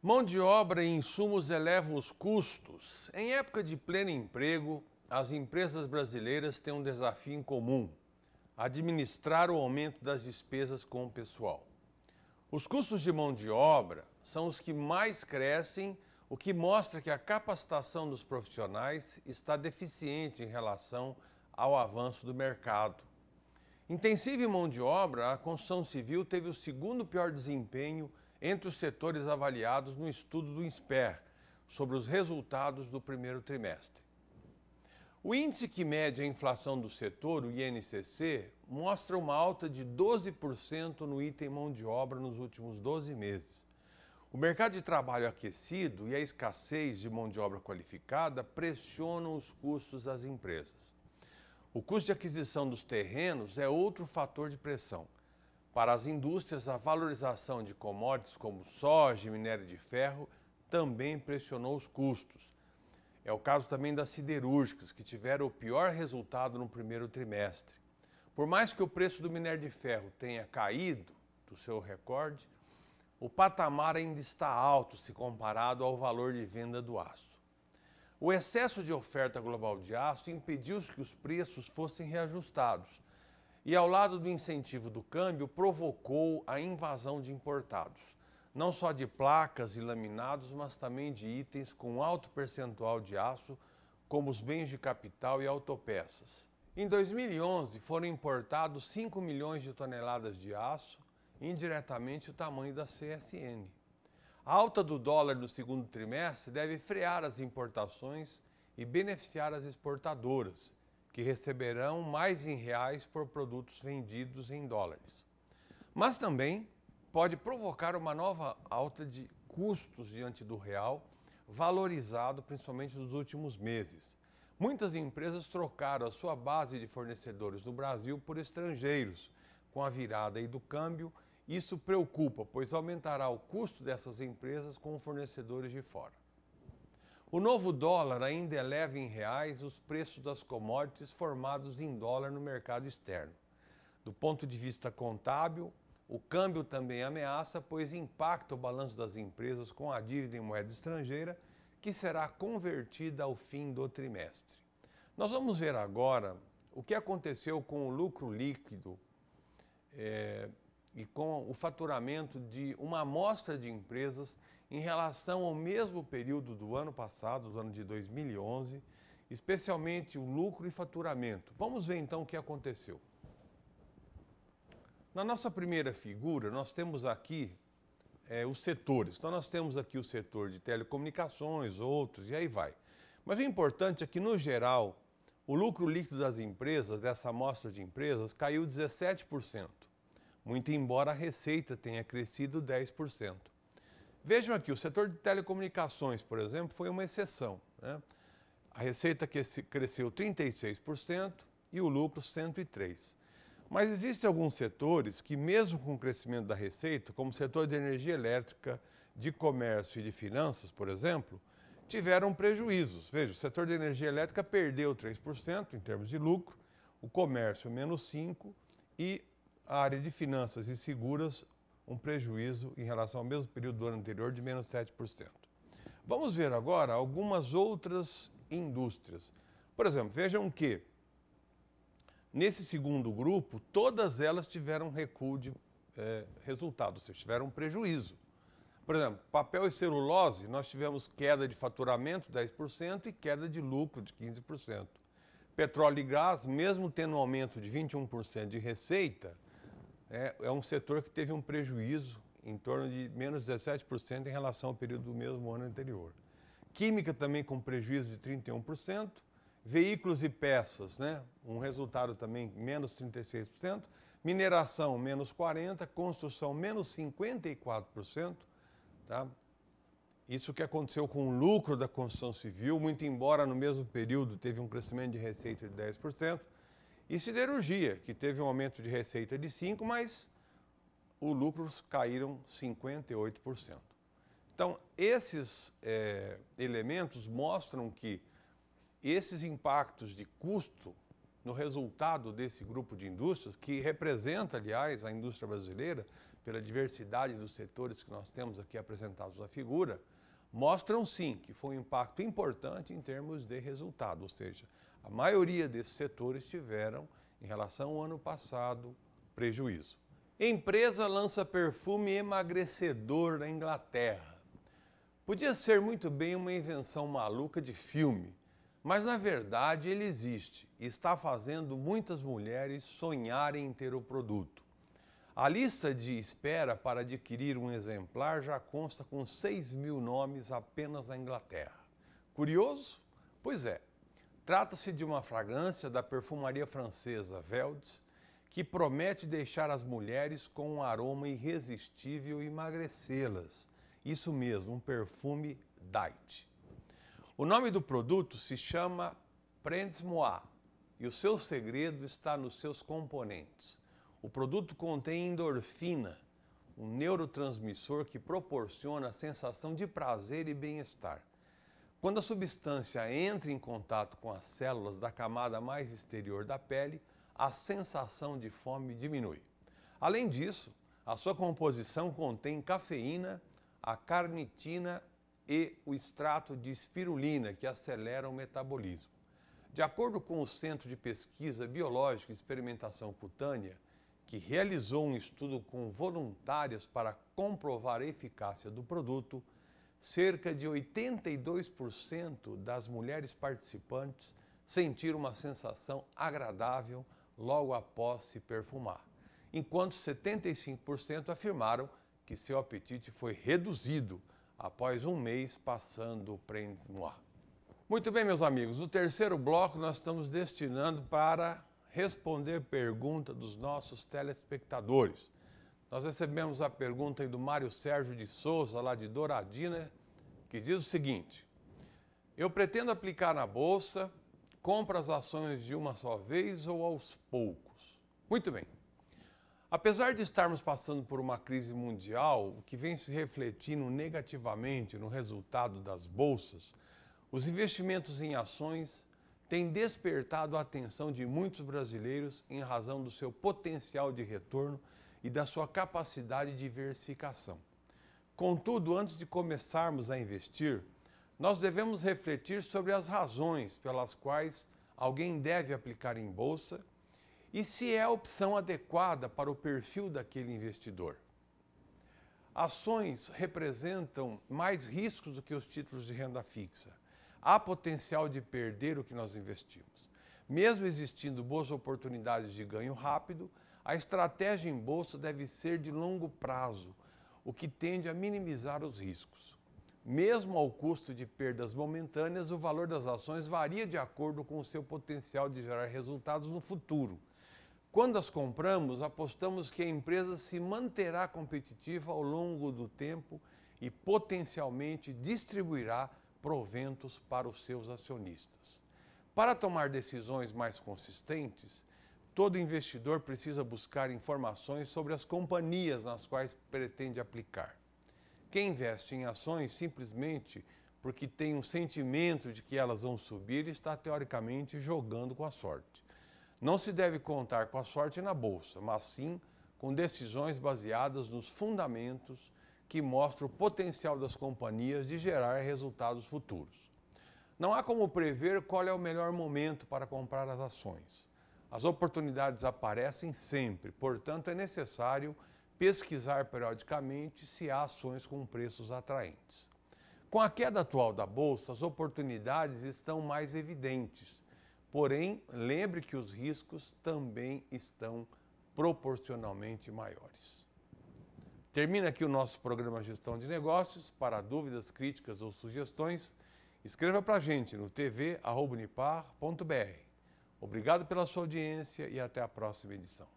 Mão de obra e insumos elevam os custos. Em época de pleno emprego, as empresas brasileiras têm um desafio em comum: administrar o aumento das despesas com o pessoal. Os custos de mão de obra são os que mais crescem, o que mostra que a capacitação dos profissionais está deficiente em relação ao avanço do mercado. Intensiva em mão de obra, a construção civil teve o segundo pior desempenho entre os setores avaliados no estudo do INSPER sobre os resultados do primeiro trimestre. O índice que mede a inflação do setor, o INCC, mostra uma alta de 12% no item mão de obra nos últimos 12 meses. O mercado de trabalho aquecido e a escassez de mão de obra qualificada pressionam os custos das empresas. O custo de aquisição dos terrenos é outro fator de pressão. Para as indústrias, a valorização de commodities como soja e minério de ferro também pressionou os custos. É o caso também das siderúrgicas, que tiveram o pior resultado no primeiro trimestre. Por mais que o preço do minério de ferro tenha caído do seu recorde, o patamar ainda está alto se comparado ao valor de venda do aço. O excesso de oferta global de aço impediu que os preços fossem reajustados e, ao lado do incentivo do câmbio, provocou a invasão de importados, não só de placas e laminados, mas também de itens com alto percentual de aço, como os bens de capital e autopeças. Em 2011, foram importados 5 milhões de toneladas de aço, indiretamente o tamanho da CSN. A alta do dólar no segundo trimestre deve frear as importações e beneficiar as exportadoras, que receberão mais em reais por produtos vendidos em dólares. Mas também pode provocar uma nova alta de custos diante do real, valorizado principalmente nos últimos meses. Muitas empresas trocaram a sua base de fornecedores no Brasil por estrangeiros. Com a virada aí do câmbio, isso preocupa, pois aumentará o custo dessas empresas com fornecedores de fora. O novo dólar ainda eleva em reais os preços das commodities formados em dólar no mercado externo. Do ponto de vista contábil, o câmbio também ameaça, pois impacta o balanço das empresas com a dívida em moeda estrangeira, que será convertida ao fim do trimestre. Nós vamos ver agora o que aconteceu com o lucro líquido e com o faturamento de uma amostra de empresas em relação ao mesmo período do ano passado, do ano de 2011, especialmente o lucro e faturamento. Vamos ver então o que aconteceu. Na nossa primeira figura, nós temos aqui os setores. Então, nós temos aqui o setor de telecomunicações, outros, e aí vai. Mas o importante é que, no geral, o lucro líquido das empresas, dessa amostra de empresas, caiu 17%, muito embora a receita tenha crescido 10%. Vejam aqui, o setor de telecomunicações, por exemplo, foi uma exceção, né? A receita cresceu 36% e o lucro 103%. Mas existem alguns setores que, mesmo com o crescimento da receita, como o setor de energia elétrica, de comércio e de finanças, por exemplo, tiveram prejuízos. Veja, o setor de energia elétrica perdeu 3% em termos de lucro, o comércio menos 5% e a área de finanças e seguras um prejuízo em relação ao mesmo período do ano anterior de menos 7%. Vamos ver agora algumas outras indústrias. Por exemplo, vejam que nesse segundo grupo, todas elas tiveram recuo de resultado, ou seja, tiveram um prejuízo. Por exemplo, papel e celulose, nós tivemos queda de faturamento 10% e queda de lucro de 15%. Petróleo e gás, mesmo tendo um aumento de 21% de receita, é um setor que teve um prejuízo em torno de menos 17% em relação ao período do mesmo ano anterior. Química também com prejuízo de 31%. Veículos e peças, né? Um resultado também menos 36%, mineração menos 40%, construção menos 54%. Tá? Isso que aconteceu com o lucro da construção civil, muito embora no mesmo período teve um crescimento de receita de 10%, e siderurgia, que teve um aumento de receita de 5%, mas os lucros caíram 58%. Então, esses elementos mostram que esses impactos de custo no resultado desse grupo de indústrias, que representa, aliás, a indústria brasileira, pela diversidade dos setores que nós temos aqui apresentados na figura, mostram sim que foi um impacto importante em termos de resultado, ou seja, a maioria desses setores tiveram, em relação ao ano passado, prejuízo. Empresa lança perfume emagrecedor na Inglaterra. Podia ser muito bem uma invenção maluca de filme, mas na verdade ele existe e está fazendo muitas mulheres sonharem em ter o produto. A lista de espera para adquirir um exemplar já consta com 6.000 nomes apenas na Inglaterra. Curioso? Pois é. Trata-se de uma fragrância da perfumaria francesa Veldes, que promete deixar as mulheres com um aroma irresistível e emagrecê-las. Isso mesmo, um perfume diet. O nome do produto se chama Prends Moi e o seu segredo está nos seus componentes. O produto contém endorfina, um neurotransmissor que proporciona a sensação de prazer e bem-estar. Quando a substância entra em contato com as células da camada mais exterior da pele, a sensação de fome diminui. Além disso, a sua composição contém cafeína, a carnitina e o extrato de espirulina, que acelera o metabolismo. De acordo com o Centro de Pesquisa Biológica e Experimentação Cutânea, que realizou um estudo com voluntárias para comprovar a eficácia do produto, cerca de 82% das mulheres participantes sentiram uma sensação agradável logo após se perfumar, enquanto 75% afirmaram que seu apetite foi reduzido após um mês passando o Prends Moi. Muito bem, meus amigos, no terceiro bloco nós estamos destinando para responder pergunta dos nossos telespectadores. Nós recebemos a pergunta aí do Mário Sérgio de Souza, lá de Douradina, que diz o seguinte: eu pretendo aplicar na Bolsa, compro as ações de uma só vez ou aos poucos? Muito bem. Apesar de estarmos passando por uma crise mundial, o que vem se refletindo negativamente no resultado das bolsas, os investimentos em ações têm despertado a atenção de muitos brasileiros em razão do seu potencial de retorno e da sua capacidade de diversificação. Contudo, antes de começarmos a investir, nós devemos refletir sobre as razões pelas quais alguém deve aplicar em bolsa e se é a opção adequada para o perfil daquele investidor. Ações representam mais riscos do que os títulos de renda fixa. Há potencial de perder o que nós investimos. Mesmo existindo boas oportunidades de ganho rápido, a estratégia em bolsa deve ser de longo prazo, o que tende a minimizar os riscos. Mesmo ao custo de perdas momentâneas, o valor das ações varia de acordo com o seu potencial de gerar resultados no futuro. Quando as compramos, apostamos que a empresa se manterá competitiva ao longo do tempo e potencialmente distribuirá proventos para os seus acionistas. Para tomar decisões mais consistentes, todo investidor precisa buscar informações sobre as companhias nas quais pretende aplicar. Quem investe em ações simplesmente porque tem um sentimento de que elas vão subir está teoricamente jogando com a sorte. Não se deve contar com a sorte na bolsa, mas sim com decisões baseadas nos fundamentos que mostram o potencial das companhias de gerar resultados futuros. Não há como prever qual é o melhor momento para comprar as ações. As oportunidades aparecem sempre, portanto é necessário pesquisar periodicamente se há ações com preços atraentes. Com a queda atual da bolsa, as oportunidades estão mais evidentes, porém, lembre que os riscos também estão proporcionalmente maiores. Termina aqui o nosso programa Gestão de Negócios. Para dúvidas, críticas ou sugestões, escreva para a gente no tv@unipar.br. Obrigado pela sua audiência e até a próxima edição.